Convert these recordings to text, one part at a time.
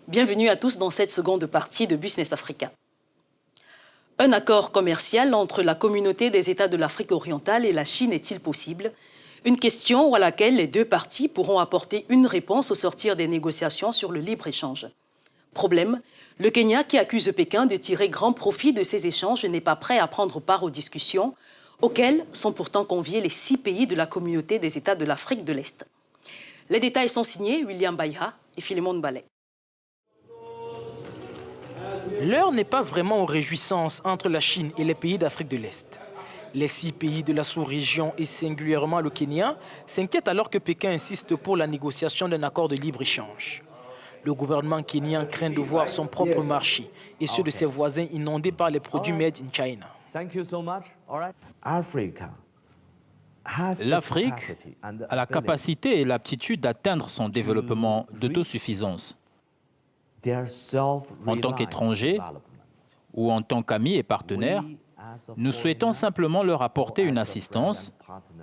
Bienvenue à tous dans cette seconde partie de Business Africa. Un accord commercial entre la communauté des États de l'Afrique orientale et la Chine est-il possible? Une question à laquelle les deux parties pourront apporter une réponse au sortir des négociations sur le libre-échange. Problème, le Kenya, qui accuse Pékin de tirer grand profit de ces échanges, n'est pas prêt à prendre part aux discussions, auxquelles sont pourtant conviés les 6 pays de la communauté des États de l'Afrique de l'Est. Les détails sont signés William Baïha et Philémon Ballet. L'heure n'est pas vraiment aux réjouissances entre la Chine et les pays d'Afrique de l'Est. Les 6 pays de la sous-région et singulièrement le Kenya s'inquiètent alors que Pékin insiste pour la négociation d'un accord de libre-échange. Le gouvernement kenyan craint de voir son propre marché et ceux de ses voisins inondés par les produits made in China. L'Afrique a la capacité et l'aptitude d'atteindre son développement d'autosuffisance. En tant qu'étrangers ou en tant qu'amis et partenaires, nous souhaitons simplement leur apporter une assistance,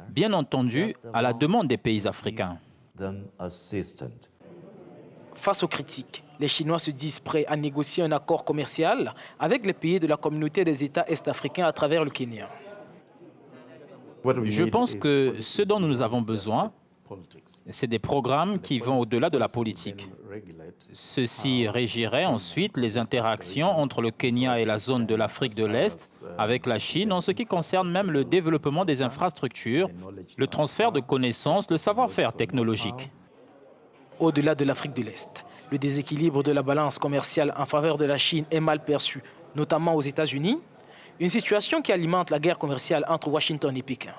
bien entendu à la demande des pays africains. Face aux critiques, les Chinois se disent prêts à négocier un accord commercial avec les pays de la communauté des États est-africains à travers le Kenya. Je pense que ce dont nous avons besoin, c'est des programmes qui vont au-delà de la politique. Ceci régirait ensuite les interactions entre le Kenya et la zone de l'Afrique de l'Est avec la Chine en ce qui concerne même le développement des infrastructures, le transfert de connaissances, le savoir-faire technologique. Au-delà de l'Afrique de l'Est, le déséquilibre de la balance commerciale en faveur de la Chine est mal perçu, notamment aux États-Unis, une situation qui alimente la guerre commerciale entre Washington et Pékin.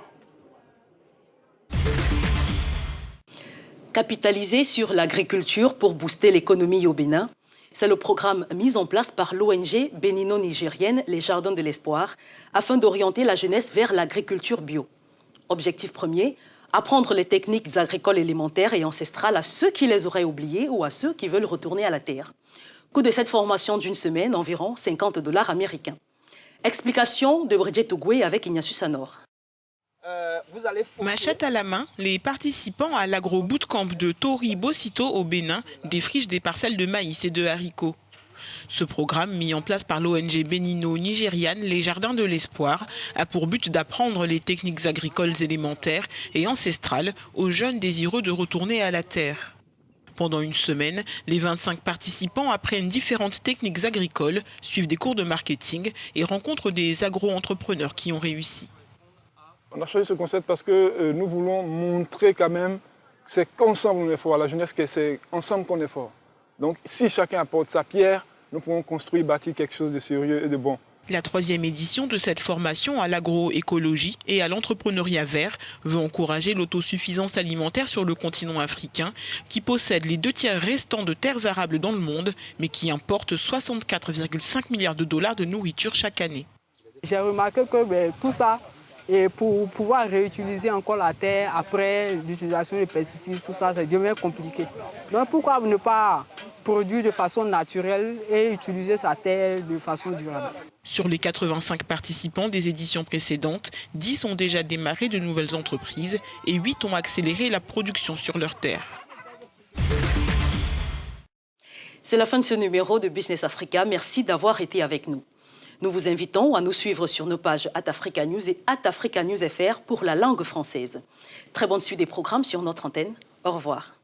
Capitaliser sur l'agriculture pour booster l'économie au Bénin, c'est le programme mis en place par l'ONG bénino-nigérienne Les Jardins de l'Espoir afin d'orienter la jeunesse vers l'agriculture bio. Objectif premier, apprendre les techniques agricoles élémentaires et ancestrales à ceux qui les auraient oubliées ou à ceux qui veulent retourner à la terre. Coût de cette formation d'une semaine, environ $50 américains. Explication de Bridget Tougoué avec Ignatius Sanor. Machette à la main, les participants à l'agro-bootcamp de Tori Bosito au Bénin défrichent des parcelles de maïs et de haricots. Ce programme, mis en place par l'ONG bénino-nigériane Les Jardins de l'Espoir, a pour but d'apprendre les techniques agricoles élémentaires et ancestrales aux jeunes désireux de retourner à la terre. Pendant une semaine, les 25 participants apprennent différentes techniques agricoles, suivent des cours de marketing et rencontrent des agro-entrepreneurs qui ont réussi. On a choisi ce concept parce que nous voulons montrer quand même que c'est qu'ensemble on est fort, à la jeunesse que c'est ensemble qu'on est fort. Donc si chacun apporte sa pierre, nous pouvons construire, bâtir quelque chose de sérieux et de bon. La 3e édition de cette formation à l'agroécologie et à l'entrepreneuriat vert veut encourager l'autosuffisance alimentaire sur le continent africain qui possède les 2 tiers restants de terres arables dans le monde mais qui importe 64,5 milliards de dollars de nourriture chaque année. J'ai remarqué que tout ça, et pour pouvoir réutiliser encore la terre après l'utilisation des pesticides, tout ça, ça devient compliqué. Donc pourquoi ne pas produire de façon naturelle et utiliser sa terre de façon durable? Sur les 85 participants des éditions précédentes, 10 ont déjà démarré de nouvelles entreprises et 8 ont accéléré la production sur leur terre. C'est la fin de ce numéro de Business Africa. Merci d'avoir été avec nous. Nous vous invitons à nous suivre sur nos pages @Africa News et @AfricaNewsFR pour la langue française. Très bonne suite des programmes sur notre antenne. Au revoir.